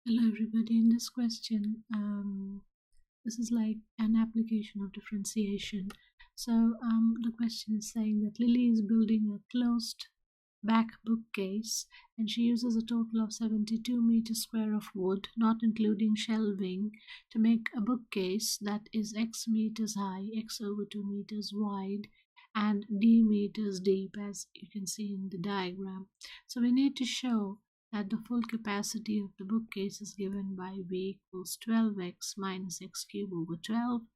Hello everybody. In this question, this is like an application of differentiation. So the question is saying that Lily is building a closed back bookcase and she uses a total of 72 meters square of wood, not including shelving, to make a bookcase that is x meters high, x over 2 meters wide, and d meters deep, as you can see in the diagram. So we need to show that the full capacity of the bookcase is given by V equals 12x minus x cubed over 12,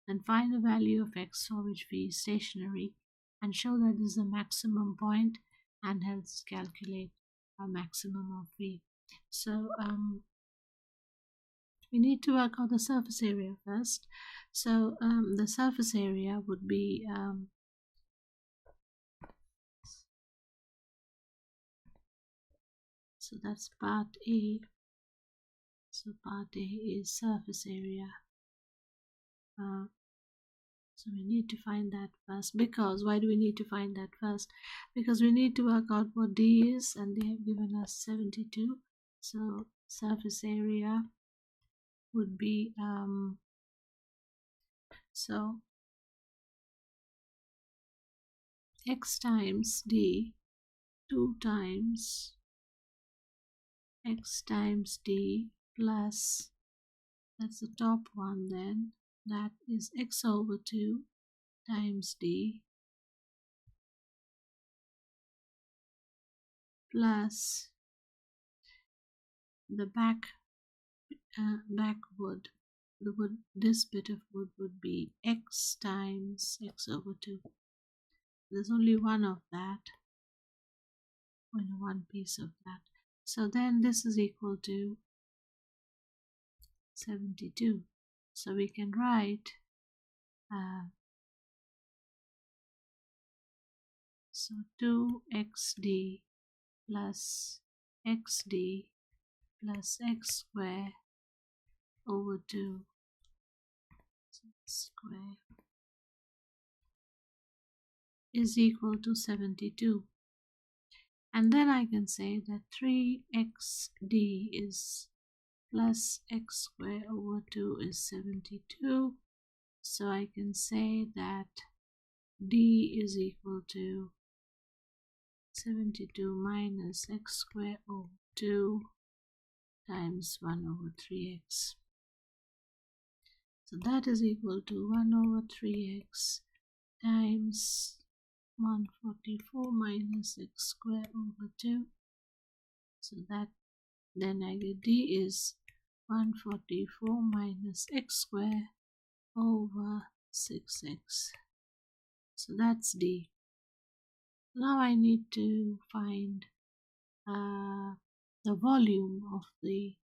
then find the value of x for which V is stationary and show that this is a maximum point and hence calculate a maximum of V. So we need to work out the surface area first. So the surface area would be so that's part A. So part A is surface area. So we need to find that first. Because why do we need to find that first? Because we need to work out what D is, and they have given us 72. So surface area would be so x times D 2 times x times D plus, that's the top one, then that is x over 2 times D plus the back wood. The wood, this bit of wood would be x times x over 2. There's only one of that, only one piece of that. So then this is equal to 72. So we can write so 2xd plus xd plus x square over 2 square is equal to 72. And then I can say that 3xd is plus x square over 2 is 72. So I can say that d is equal to 72 minus x square over 2 times 1 over 3x. So that is equal to 1 over 3x times 144 minus x square over 2. So that then I get d is 144 minus x square over 6x. So that's d. Now I need to find the volume of the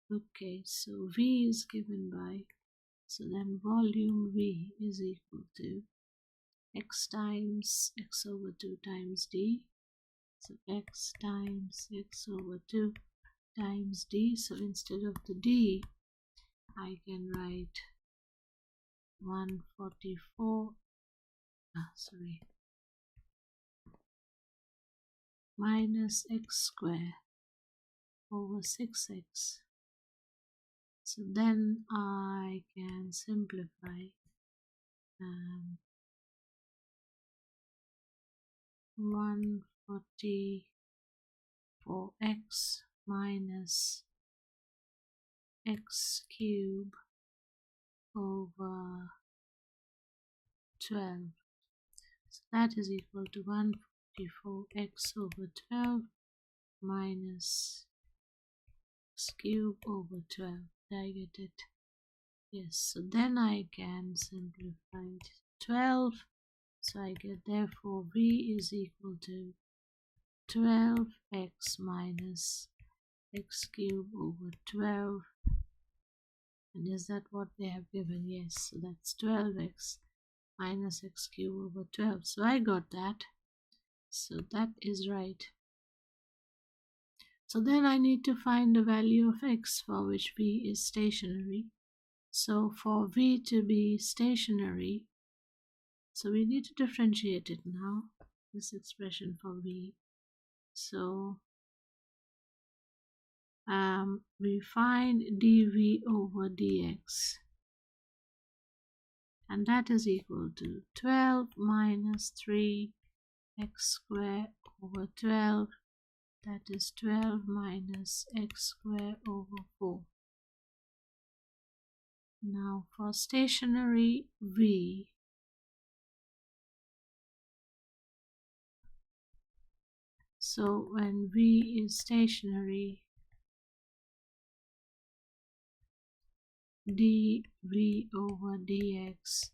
bookcase. So V is given by, so then volume V is equal to x times x over 2 times d. So x times x over 2 times d. So instead of the d, I can write 144, minus x square over 6x. So then I can simplify 144x minus x cube over 12. So that is equal to 144x over 12 minus x cube over 12. Did I get it? Yes. So then I can simplify it. 12. So I get therefore V is equal to 12x minus x cube over 12. And is that what they have given? Yes. So that's 12x minus x cube over 12. So I got that. So that is right. So then I need to find the value of x for which V is stationary. So for V to be stationary, so we need to differentiate it now, this expression for V. So we find dv over dx, and that is equal to 12 minus 3 x squared over 12, that is 12 minus x squared over 4. Now for stationary v, so when v is stationary, dv over dx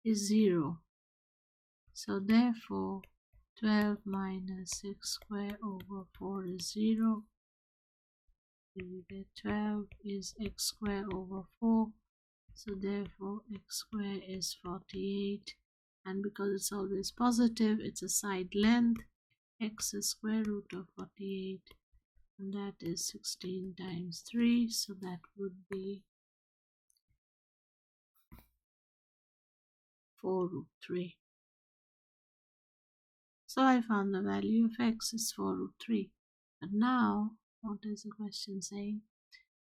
is 0. So therefore 12 minus x squared over 4 is 0. You get 12 is x squared over 4. So therefore x squared is 48. And because it's always positive, it's a side length. X is square root of 48. And that is 16 times 3. So that would be 4 root 3. So I found the value of x is 4 root 3. But now, what is the question saying?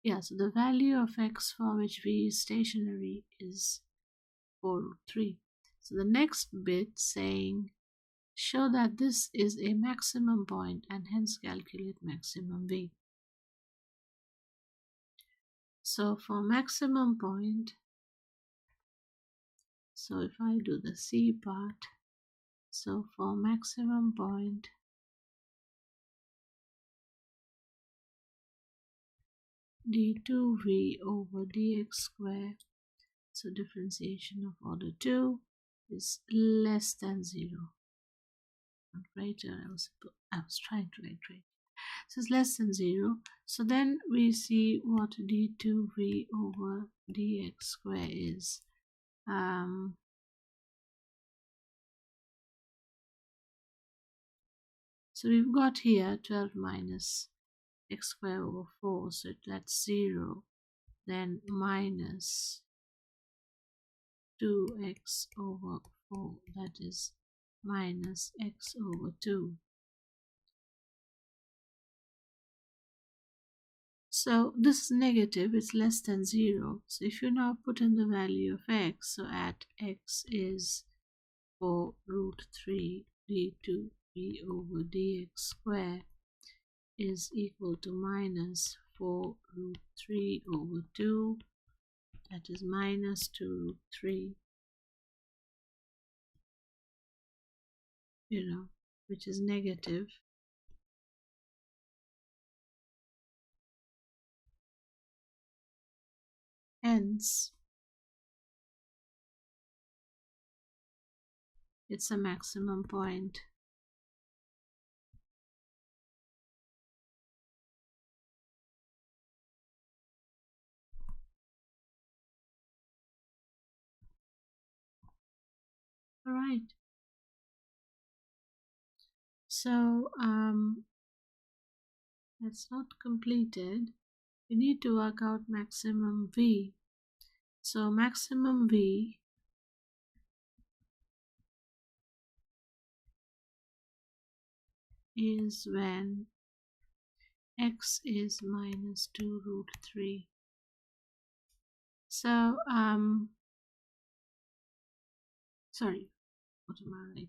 Yeah, so the value of x for which v is stationary is 4 root 3. So the next bit saying, show that this is a maximum point and hence calculate maximum v. So for maximum point, so if I do the C part, so for maximum point, d2v over dx squared, so differentiation of order 2 is less than 0. Not greater, I was trying to write greater. So it's less than 0. So then we see what d2v over dx squared is. So we've got here 12 minus x squared over 4, so that's 0. Then minus 2x over 4, that is minus x over 2. So this is negative, it's less than 0. So if you now put in the value of x, so at x is 4 root 3 d2v over dx squared is equal to minus 4 root 3 over 2, that is minus 2 root 3, which is negative. Hence, it's a maximum point. All right. So that's not completed. We need to work out maximum v. So maximum v is when x is minus 2 root 3. So sorry, what am I writing?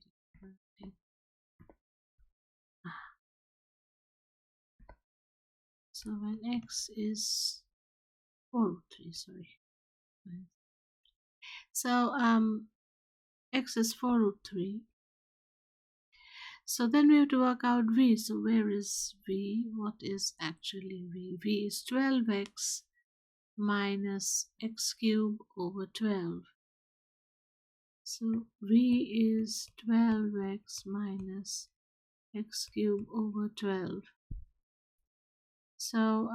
So when x is 4 root 3, sorry. So x is 4 root 3. So then we have to work out v. So where is v? What is actually v? V is 12x minus x cubed over 12. So v is 12x minus x cubed over 12. So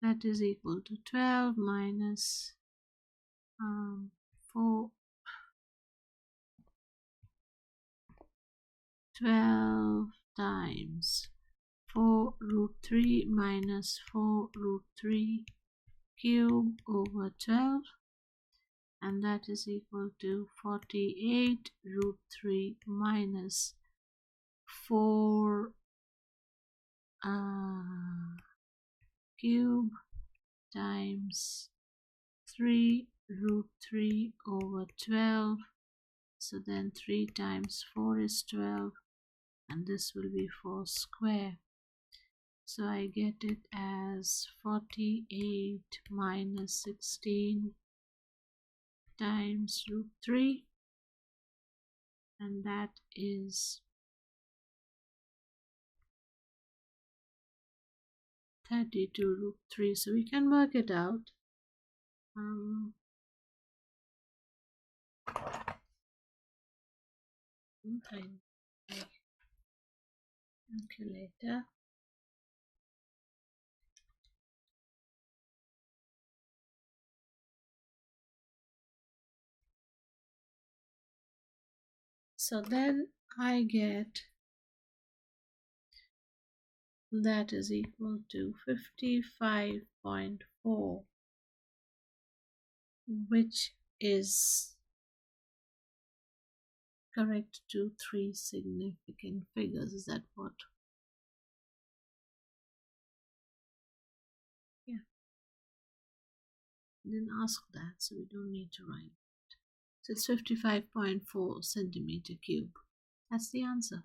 that is equal to 12 minus 4, 12 times 4 root 3 minus 4 root 3 cube over 12, and that is equal to 48 root 3 minus 4 cube times 3 root 3 over 12. So then 3 times 4 is 12, and this will be 4 square. So I get it as 48 minus 16 times root 3, and that is 32 root 3. So we can work it out. Calculator. So then I get that is equal to 55.4, which is correct to 3 significant figures. Is that what? Yeah. Didn't ask that, so we don't need to write it. So it's 55.4 centimeter cube. That's the answer.